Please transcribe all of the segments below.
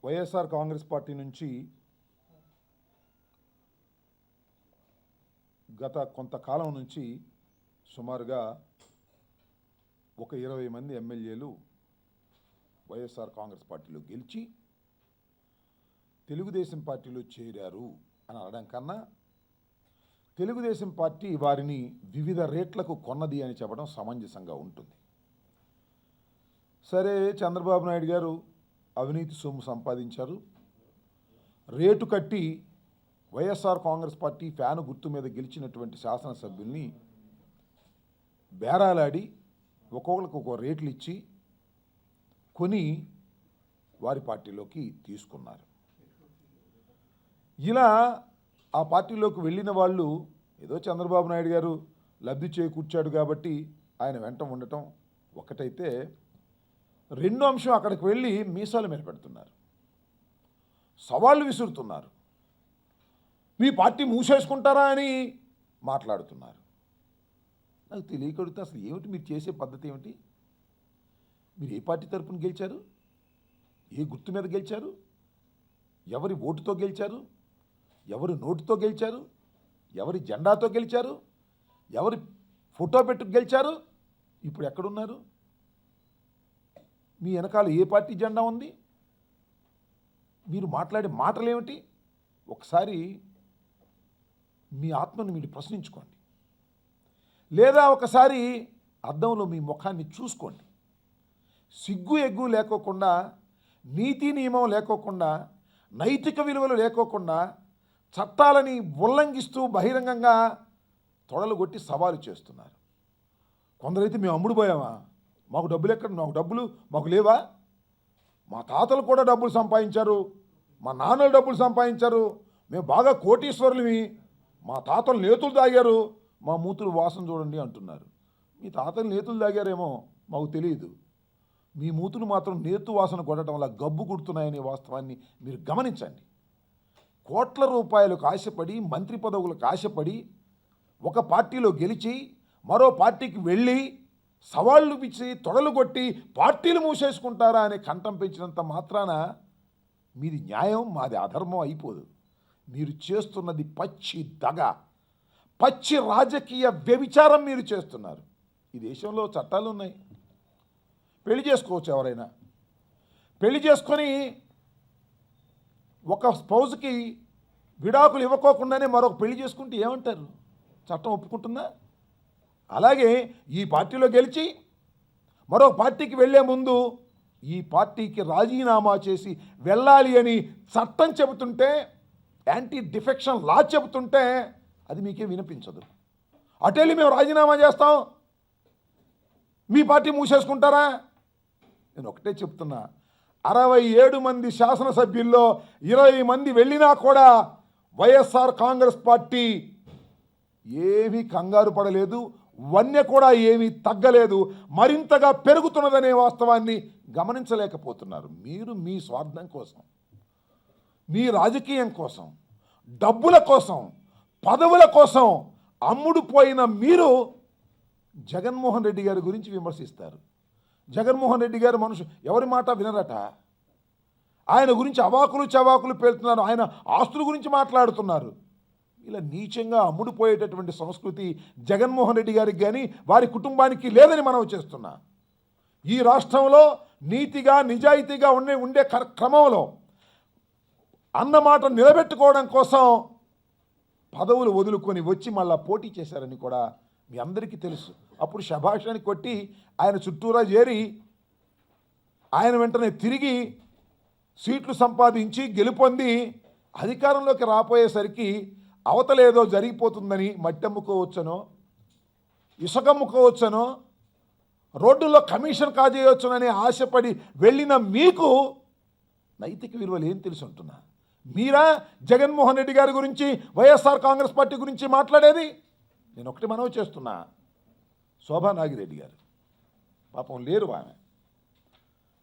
YSR Congress party నుంచి గత కొంతకాలం నుంచి సుమారుగా ఒక 20 మంది ఎమ్మెల్యేలు వైఎస్ఆర్ కాంగ్రెస్ పార్టీలో గెలిచి తెలుగుదేశం పార్టీలో చేరారు అని అనడం కన్నా తెలుగుదేశం పార్టీ వారిని వివిధ రేట్లకు కొన్నది అని చెప్పడం సమంజసంగా ఉంటుంది. సరే, చంద్రబాబు నాయుడు గారు అవినీతి సొమ్ము సంపాదించారు, రేటు కట్టి వైఎస్ఆర్ కాంగ్రెస్ పార్టీ ఫ్యాను గుర్తు మీద గెలిచినటువంటి శాసనసభ్యుల్ని బేరాలాడి ఒక్కొక్కరికి ఒక్కో రేట్లు ఇచ్చి కొని వారి పార్టీలోకి తీసుకున్నారు. ఇలా ఆ పార్టీలోకి వెళ్ళిన వాళ్ళు ఏదో చంద్రబాబు నాయుడు గారు లబ్ధి చేకూర్చాడు కాబట్టి ఆయన వెంట ఉండటం ఒకటైతే, రెండో అంశం అక్కడికి వెళ్ళి మీసాలు మీద పెడుతున్నారు, సవాళ్ళు విసురుతున్నారు, మీ పార్టీ మూసేసుకుంటారా అని మాట్లాడుతున్నారు. నాకు తెలియకడుగుతా, అసలు ఏమిటి మీరు చేసే పద్ధతి ఏమిటి? మీరు ఏ పార్టీ తరపున గెలిచారు? ఏ గుర్తు మీద గెలిచారు? ఎవరి ఓటుతో గెలిచారు? ఎవరి నోటుతో గెలిచారు? ఎవరి జెండాతో గెలిచారు? ఎవరి ఫోటో పెట్టుకు గెలిచారు? ఇప్పుడు ఎక్కడున్నారు? మీ వెనకాల ఏ పార్టీ జెండా ఉంది? మీరు మాట్లాడే మాటలేమిటి? ఒకసారి మీ ఆత్మను మీరు ప్రశ్నించుకోండి, లేదా ఒకసారి అద్దంలో మీ ముఖాన్ని చూసుకోండి. సిగ్గు ఎగ్గు లేకోకుండా, నీతి నియమం లేకోకుండా, నైతిక విలువలు లేకోకుండా చట్టాలని ఉల్లంఘిస్తూ బహిరంగంగా తొడలు కొట్టి సవాలు చేస్తున్నారు. కొందరైతే మేము అమ్ముడు పోయామా, మాకు డబ్బులు ఎక్కడ, మాకు లేవా? మా తాతలు కూడా డబ్బులు సంపాదించారు, మా నాన్నలు డబ్బులు సంపాదించారు, మేము బాగా కోటీశ్వరులవి, మా తాతలు నేతులు తాగారు, మా మూతులు వాసన చూడండి అంటున్నారు. మీ తాతలు నేతులు తాగారేమో మాకు తెలియదు, మీ మూతులు మాత్రం నేతు వాసన కొట్టడం వల్ల గబ్బు కుడుతున్నాయనే వాస్తవాన్ని మీరు గమనించండి. కోట్ల రూపాయలకు ఆశపడి, మంత్రి పదవులకు ఆశపడి ఒక పార్టీలో గెలిచి మరో పార్టీకి వెళ్ళి సవాళ్ళు పిచ్చి తొడలు కొట్టి పార్టీలు మూసేసుకుంటారా అనే కంఠం పెంచినంత మాత్రాన మీది న్యాయం, మాది అధర్మం అయిపోదు. మీరు చేస్తున్నది పచ్చి దగ, పచ్చి రాజకీయ వ్యభిచారం మీరు చేస్తున్నారు. ఈ దేశంలో చట్టాలు ఉన్నాయి, పెళ్లి చేసుకోవచ్చు. ఎవరైనా పెళ్లి చేసుకొని ఒక స్పౌజ్కి విడాకులు ఇవ్వకోకుండానే మరొక పెళ్లి చేసుకుంటే ఏమంటారు? చట్టం ఒప్పుకుంటుందా? అలాగే ఈ పార్టీలో గెలిచి మరో పార్టీకి వెళ్ళే ముందు ఈ పార్టీకి రాజీనామా చేసి వెళ్ళాలి అని చట్టం చెబుతుంటే, యాంటీ డిఫెక్షన్ లా చెబుతుంటే అది మీకే వినిపించదు. అటెళ్ళి మేము రాజీనామా చేస్తాం, మీ పార్టీ మూసేసుకుంటారా? నేను ఒకటే చెప్తున్నా, 67 మంది శాసనసభ్యుల్లో 20 మంది వెళ్ళినా కూడా వైఎస్ఆర్ కాంగ్రెస్ పార్టీ ఏమీ కంగారు పడలేదు, వన్య కూడా ఏమీ తగ్గలేదు, మరింతగా పెరుగుతున్నదనే వాస్తవాన్ని గమనించలేకపోతున్నారు. మీరు మీ స్వార్థం కోసం, మీ రాజకీయం కోసం, డబ్బుల కోసం, పదవుల కోసం అమ్ముడుపోయిన మీరు జగన్మోహన్ రెడ్డి గారి గురించి విమర్శిస్తారు. జగన్మోహన్ రెడ్డి గారు మనుషులు ఎవరి మాట వినరట, ఆయన గురించి అవాకులు చవాకులు పేలుతున్నారు, ఆయన ఆస్తుల గురించి మాట్లాడుతున్నారు. ఇలా నీచంగా అమ్ముడుపోయేటటువంటి సంస్కృతి జగన్మోహన్ రెడ్డి గారికి కానీ వారి కుటుంబానికి లేదని మనం చేస్తున్నా. ఈ రాష్ట్రంలో నీతిగా నిజాయితీగా ఉండే క్రమంలో అన్నమాట నిలబెట్టుకోవడం కోసం పదవులు వదులుకొని వచ్చి మళ్ళా పోటీ చేశారని కూడా మీ అందరికీ తెలుసు. అప్పుడు శభాషాన్ని కొట్టి ఆయన చుట్టూరా చేరి ఆయన వెంటనే తిరిగి సీట్లు సంపాదించి గెలుపొంది అధికారంలోకి రాపోయేసరికి అవతలేదో జరిగిపోతుందని మట్టెమ్ముకోవచ్చనో, ఇసుకమ్ముకోవచ్చనో, రోడ్డుల్లో కమిషన్ కాజేయవచ్చునని ఆశపడి వెళ్ళిన మీకు నైతిక విలువలు ఏం తెలిసి ఉంటున్నా? మీరా జగన్మోహన్ రెడ్డి గారి గురించి, వైఎస్ఆర్ కాంగ్రెస్ పార్టీ గురించి మాట్లాడేది? నేను ఒకటి మనవి చేస్తున్నా, శోభా నాగిరెడ్డి గారు పాపం లేరు,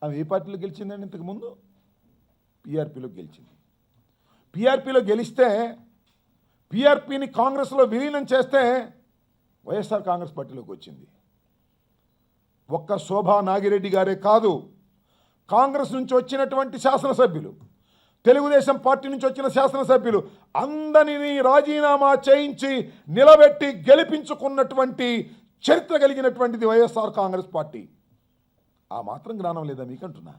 ఆమె ఏ పార్టీలో గెలిచిందండి? ఇంతకుముందు పీఆర్పీలో గెలిచింది. పీఆర్పీలో గెలిస్తే పీఆర్పీని కాంగ్రెస్లో విలీనం చేస్తే వైఎస్ఆర్ కాంగ్రెస్ పార్టీలోకి వచ్చింది. ఒక్క శోభా నాగిరెడ్డి గారే కాదు, కాంగ్రెస్ నుంచి వచ్చినటువంటి శాసనసభ్యులు, తెలుగుదేశం పార్టీ నుంచి వచ్చిన శాసనసభ్యులు అందరినీ రాజీనామా చేయించి నిలబెట్టి గెలిపించుకున్నటువంటి చరిత్ర కలిగినటువంటిది వైఎస్ఆర్ కాంగ్రెస్ పార్టీ. ఆ మాత్రం జ్ఞానం లేదా మీకంటున్నా?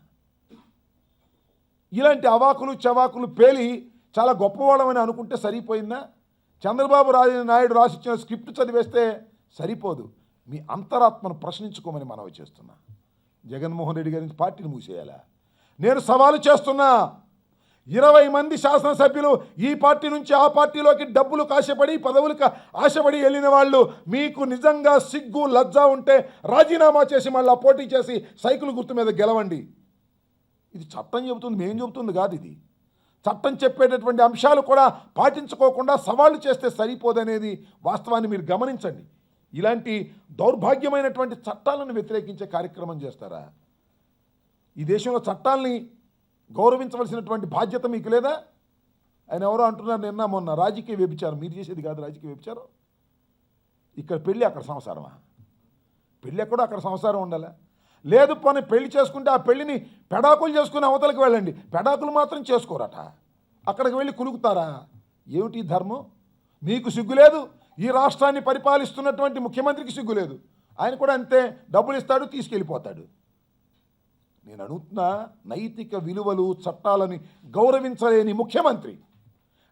ఇలాంటి అవాకులు చవాకులు పేలి చాలా గొప్పవాళ్ళమని అనుకుంటే సరిపోయిందా? చంద్రబాబు నాయుడు రాసిచ్చిన స్క్రిప్ట్ చదివేస్తే సరిపోదు. మీ అంతరాత్మను ప్రశ్నించుకోమని మనవి చేస్తున్నా. జగన్మోహన్ రెడ్డి గారి పార్టీని మూసేయాలా? నేను సవాలు చేస్తున్నా. 20 మంది శాసనసభ్యులు ఈ పార్టీ నుంచి ఆ పార్టీలోకి డబ్బులు కాశపడి పదవులకు ఆశపడి వెళ్ళిన వాళ్ళు, మీకు నిజంగా సిగ్గు లజ్జ ఉంటే రాజీనామా చేసి మళ్ళీ పోటీ చేసి సైకిల్ గుర్తు మీద గెలవండి. ఇది చట్టం చెబుతుంది, మేం చెబుతుంది కాదు. ఇది చట్టం చెప్పేటటువంటి అంశాలు కూడా పాటించుకోకుండా సవాళ్ళు చేస్తే సరిపోదనేది వాస్తవాన్ని మీరు గమనించండి. ఇలాంటి దౌర్భాగ్యమైనటువంటి చట్టాలను వ్యతిరేకించే కార్యక్రమం చేస్తారా? ఈ దేశంలో చట్టాలని గౌరవించవలసినటువంటి బాధ్యత మీకు లేదా? ఆయన ఎవరో అంటున్నారు నిన్న మొన్న, రాజకీయ వ్యభిచారం. మీరు చేసేది కాదు రాజకీయ వ్యభిచారం. ఇక్కడ పెళ్ళి అక్కడ సంసారమా? పెళ్ళి ఎక్కడో అక్కడ సంసారం ఉండాలా? లేదు పోనీ పెళ్లి చేసుకుంటే ఆ పెళ్లిని పెడాకులు చేసుకుని అవతలకు వెళ్ళండి. పెడాకులు మాత్రం చేసుకోరట, అక్కడికి వెళ్ళి కులుకుతారా? ఏమిటి ధర్మం? మీకు సిగ్గు లేదు. ఈ రాష్ట్రాన్ని పరిపాలిస్తున్నటువంటి ముఖ్యమంత్రికి సిగ్గు లేదు. ఆయన కూడా అంతే, డబ్బులు ఇస్తాడు, తీసుకెళ్ళిపోతాడు. నేను అడుగుతున్నా, నైతిక విలువలు చట్టాలని గౌరవించలేని ముఖ్యమంత్రి,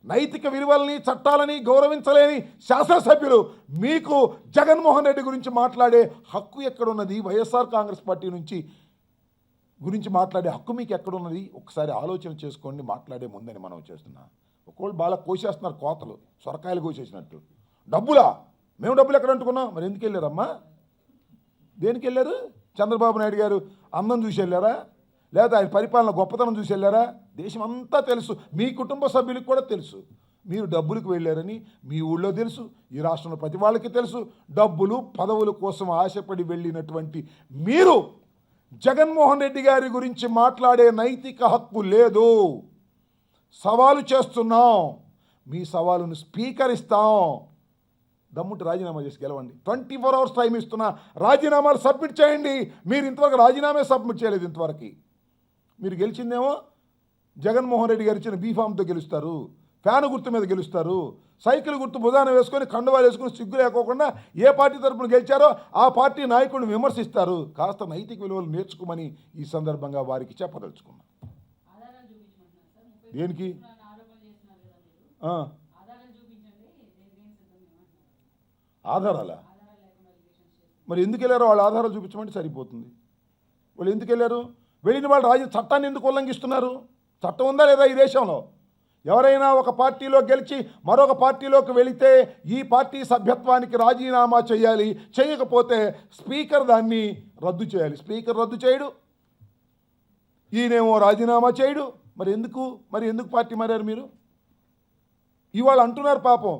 నైతిక విలువలని చట్టాలని గౌరవించలేని శాసనసభ్యులు, మీకు జగన్మోహన్ రెడ్డి గురించి మాట్లాడే హక్కు ఎక్కడున్నది? వైఎస్ఆర్ కాంగ్రెస్ పార్టీ గురించి మాట్లాడే హక్కు మీకు ఎక్కడున్నది? ఒకసారి ఆలోచన చేసుకోండి మాట్లాడే ముందని మనం చేస్తున్నా. ఒకళ్ళు బాగా కోసేస్తున్నారు, కోతలు సొరకాయలు కోసేసినట్టు. డబ్బులా? మేము డబ్బులు ఎక్కడ అంటుకున్నాం? మరి ఎందుకు వెళ్ళారమ్మా? దేనికి వెళ్ళారు? చంద్రబాబు నాయుడు గారు అందం చూసి వెళ్ళారా? లేదా ఆయన పరిపాలన గొప్పతనం చూసి వెళ్ళారా? దేశం అంతా తెలుసు, మీ కుటుంబ సభ్యులకు కూడా తెలుసు మీరు డబ్బులకు వెళ్ళారని. మీ ఊళ్ళో తెలుసు, ఈ రాష్ట్రంలో ప్రతి వాళ్ళకి తెలుసు. డబ్బులు పదవుల కోసం ఆశపడి వెళ్ళినటువంటి మీరు జగన్మోహన్ రెడ్డి గారి గురించి మాట్లాడే నైతిక హక్కు లేదు. సవాలు చేస్తున్నాం, మీ సవాలును స్వీకరిస్తాం. దమ్ముంటే రాజీనామా చేసి గెలవండి. 24 hours టైం ఇస్తున్నా, రాజీనామాలు సబ్మిట్ చేయండి. మీరు ఇంతవరకు రాజీనామా సబ్మిట్ చేయలేదు. ఇంతవరకు మీరు గెలిచిందేమో జగన్మోహన్ రెడ్డి గారు ఇచ్చిన బీఫామ్తో గెలుస్తారు, ఫ్యాన్ గుర్తు మీద గెలుస్తారు, సైకిల్ గుర్తు భుజాన వేసుకొని కండువాలు వేసుకొని సిగ్గు లేకోకుండా ఏ పార్టీ తరపున గెలిచారో ఆ పార్టీ నాయకుడిని విమర్శిస్తారు. కాస్త నైతిక విలువలు నేర్చుకోమని ఈ సందర్భంగా వారికి చెప్పదలుచుకున్నా. దేనికి? ఆధారాలా? మరి ఎందుకు వెళ్ళారో వాళ్ళ ఆధారాలు చూపించమంటే సరిపోతుంది. వాళ్ళు ఎందుకు వెళ్ళారు? వెళ్ళిన వాళ్ళు చట్టాన్ని ఎందుకు ఉల్లంఘిస్తున్నారు? చట్టం ఉందా లేదా ఈ దేశంలో? ఎవరైనా ఒక పార్టీలో గెలిచి మరొక పార్టీలోకి వెళితే ఈ పార్టీ సభ్యత్వానికి రాజీనామా చేయాలి. చేయకపోతే స్పీకర్ దాన్ని రద్దు చేయాలి. స్పీకర్ రద్దు చేయడు, ఈయనేమో రాజీనామా చేయడు. మరి ఎందుకు పార్టీ మారారు మీరు? ఇవాళ అంటున్నారు పాపం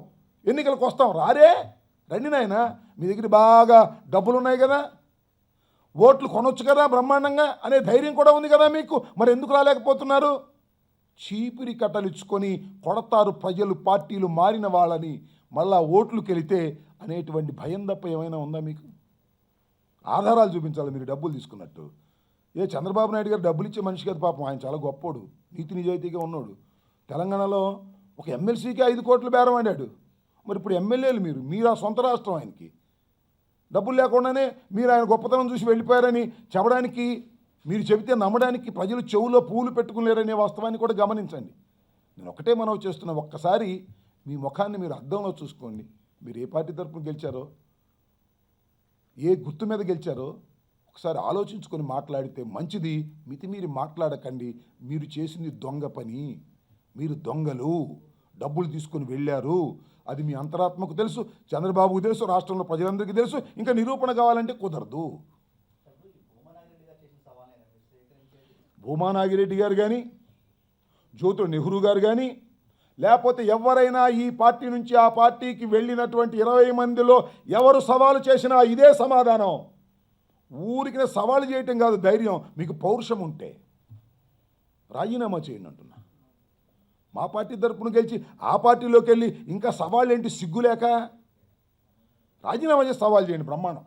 ఎన్నికలకు వస్తాం. రారే, రండి నాయన, మీ దగ్గర బాగా డబ్బులు ఉన్నాయి కదా, ఓట్లు కొనొచ్చు కదా బ్రహ్మాండంగా అనే ధైర్యం కూడా ఉంది కదా మీకు. మరి ఎందుకు రాలేకపోతున్నారు? చీపిరి కట్టలు ఇచ్చుకొని కొడతారు ప్రజలు పార్టీలు మారిన వాళ్ళని. మళ్ళా ఓట్లుకి వెళితే అనేటువంటి భయం తప్ప ఏమైనా ఉందా మీకు? ఆధారాలు చూపించాలి మీరు డబ్బులు తీసుకున్నట్టు. చంద్రబాబు నాయుడు గారు డబ్బులు ఇచ్చే మనిషి కదా పాపం, ఆయన చాలా గొప్పోడు, నీతి నిజాయితీగా ఉన్నాడు. తెలంగాణలో ఒక ఎమ్మెల్సీకి 5 కోట్ల బేరం ఆడాడు. మరి ఇప్పుడు ఎమ్మెల్యేలు మీరు ఆ సొంత రాష్ట్రం, ఆయనకి డబ్బులు లేకుండానే మీరు ఆయన గొప్పతనం చూసి వెళ్ళిపోయారని చెప్పడానికి, మీరు చెబితే నమ్మడానికి ప్రజలు చెవులో పూలు పెట్టుకునేరనే వాస్తవాన్ని కూడా గమనించండి. నేను ఒకటే మనవి చేస్తున్నా, ఒక్కసారి మీ ముఖాన్ని మీరు అద్దంలో చూసుకోండి. మీరు ఏ పార్టీ తరపున గెలిచారో, ఏ గుర్తు మీద గెలిచారో ఒకసారి ఆలోచించుకొని మాట్లాడితే మంచిది. మితిమీరి మాట్లాడకండి. మీరు చేసింది దొంగ పని, మీరు దొంగలు, డబ్బులు తీసుకొని వెళ్ళారు. అది మీ అంతరాత్మకు తెలుసు, చంద్రబాబుకు తెలుసు, రాష్ట్రంలో ప్రజలందరికీ తెలుసు. ఇంకా నిరూపణ కావాలంటే కుదరదు. భూమా నాగిరెడ్డి గారు కానీ, జ్యోతుల నెహ్రూ గారు కానీ, లేకపోతే ఎవరైనా ఈ పార్టీ నుంచి ఆ పార్టీకి వెళ్ళినటువంటి 20 మందిలో ఎవరు సవాలు చేసినా ఇదే సమాధానం. ఊరికి సవాలు చేయటం కాదు ధైర్యం, మీకు పౌరుషం ఉంటే రాజీనామా చేయండి అంటున్నా. మా పార్టీ తరపున గెలిచి ఆ పార్టీలోకి వెళ్ళి ఇంకా సవాళ్ళు ఏంటి? సిగ్గులేక రాజీనామా చేసి సవాల్ చేయండి. బ్రహ్మాండం,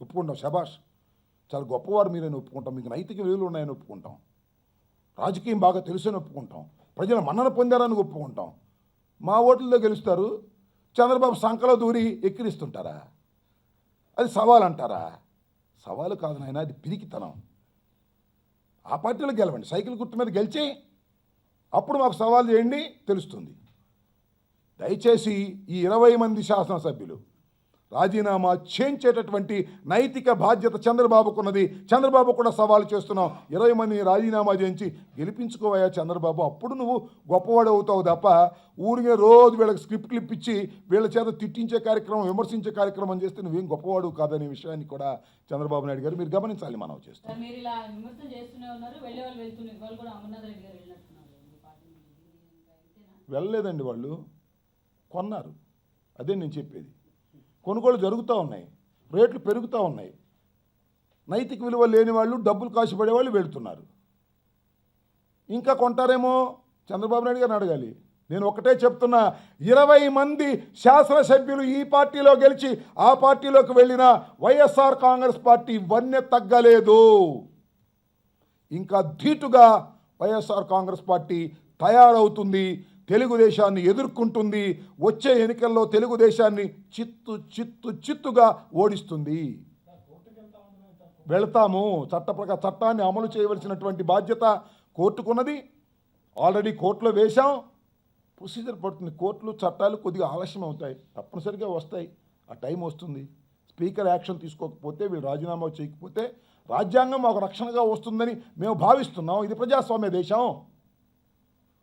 ఒప్పుకుంటాం. శభాష్, చాలా గొప్పవారు మీరని ఒప్పుకుంటాం. మీకు నైతిక విలువలు ఉన్నాయని ఒప్పుకుంటాం. రాజకీయం బాగా తెలుసని ఒప్పుకుంటాం, ప్రజలు మన్నన పొందారని ఒప్పుకుంటాం. మా ఓట్లతో గెలుస్తారు, చంద్రబాబు సంకలో దూరి ఎక్కిరిస్తుంటారా? అది సవాల్ అంటారా? సవాలు కాదు నాయన, అది పిరికితనం. ఆ పార్టీలో గెలవండి, సైకిల్ గుర్తు మీద గెలిచి అప్పుడు మాకు సవాల్ చేయండి, తెలుస్తుంది. దయచేసి ఈ 20 మంది శాసనసభ్యులు రాజీనామా చేయించేటటువంటి నైతిక బాధ్యత చంద్రబాబుకున్నది. చంద్రబాబు కూడా సవాల్ చేస్తున్నాం, 20 మందిని రాజీనామా చేయించి గెలిపించుకోవయ్యా చంద్రబాబు, అప్పుడు నువ్వు గొప్పవాడు అవుతావు తప్ప ఊరికే రోజు వీళ్ళకి స్క్రిప్ట్లు ఇప్పించి వీళ్ళ చేత తిట్టించే కార్యక్రమం, విమర్శించే కార్యక్రమం చేస్తే నువ్వేం గొప్పవాడు కాదనే విషయాన్ని కూడా చంద్రబాబు నాయుడు గారు మీరు గమనించాలి. మనం చేస్తాం. మీరు ఇలా విమర్శలు చేస్తూనే ఉన్నారు, వెళ్ళే వాళ్ళు వెళ్తున్నారు. వాళ్ళు కూడా అమర్నాథ్ రెడ్డి గారు వెళ్ళినట్టున్నారు. వెళ్ళలేదండి, వాళ్ళు కొన్నారు. అదే నేను చెప్పేది. కొనుగోలు జరుగుతూ ఉన్నాయి, రేట్లు పెరుగుతూ ఉన్నాయి. నైతిక విలువ లేని వాళ్ళు, డబ్బులు కాసి పడేవాళ్ళు వెళుతున్నారు. ఇంకా కొంటారేమో చంద్రబాబు నాయుడు గారిని అడగాలి. నేను ఒకటే చెప్తున్నా, 20 మంది శాసనసభ్యులు ఈ పార్టీలో గెలిచి ఆ పార్టీలోకి వెళ్ళిన వైఎస్ఆర్ కాంగ్రెస్ పార్టీ వన్నె తగ్గలేదు. ఇంకా ధీటుగా వైఎస్ఆర్ కాంగ్రెస్ పార్టీ తయారవుతుంది, తెలుగుదేశాన్ని ఎదుర్కొంటుంది. వచ్చే ఎన్నికల్లో తెలుగుదేశాన్ని చిత్తుగా ఓడిస్తుంది. వెళ్తాము, చట్టాన్ని అమలు చేయవలసినటువంటి బాధ్యత కోర్టుకున్నది. ఆల్రెడీ కోర్టులో వేశాం, ప్రొసీజర్ పడుతుంది. కోర్టులు చట్టాలు కొద్దిగా ఆలస్యం అవుతాయి, తప్పనిసరిగా వస్తాయి, ఆ టైం వస్తుంది. స్పీకర్ యాక్షన్ తీసుకోకపోతే, వీళ్ళు రాజీనామా చేయకపోతే రాజ్యాంగం ఒక రక్షణగా వస్తుందని మేము భావిస్తున్నాం. ఇది ప్రజాస్వామ్య దేశం.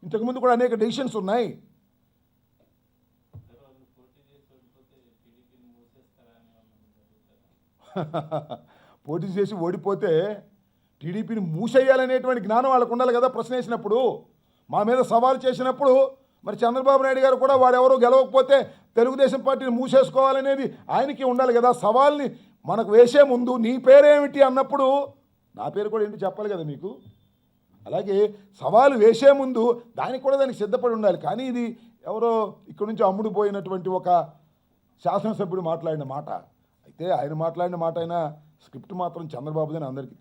ఇంతకుముందు కూడా అనేక డెసిషన్స్ ఉన్నాయి. పోటీ చేసి ఓడిపోతే టీడీపీని మూసేయాలనేటువంటి జ్ఞానం వాళ్ళకు ఉండాలి కదా. ప్రశ్న వేసినప్పుడు, మా మీద సవాల్ చేసినప్పుడు మరి చంద్రబాబు నాయుడు గారు కూడా వారెవరూ గెలవకపోతే తెలుగుదేశం పార్టీని మూసేసుకోవాలనేది ఆయనకి ఉండాలి కదా. సవాల్ని మనకు వేసే ముందు నీ పేరేమిటి అన్నప్పుడు నా పేరు కూడా ఏంటి చెప్పాలి కదా మీకు. అలాగే సవాలు వేసే ముందు దానికి సిద్ధపడి ఉండాలి. కానీ ఇది ఎవరో ఇక్కడి నుంచి అమ్ముడు పోయినటువంటి ఒక శాసనసభ్యుడు మాట్లాడిన మాట అయితే, ఆయన మాట్లాడిన మాట అయినా స్క్రిప్ట్ మాత్రం చంద్రబాబుదని అందరికీ తెలుసు.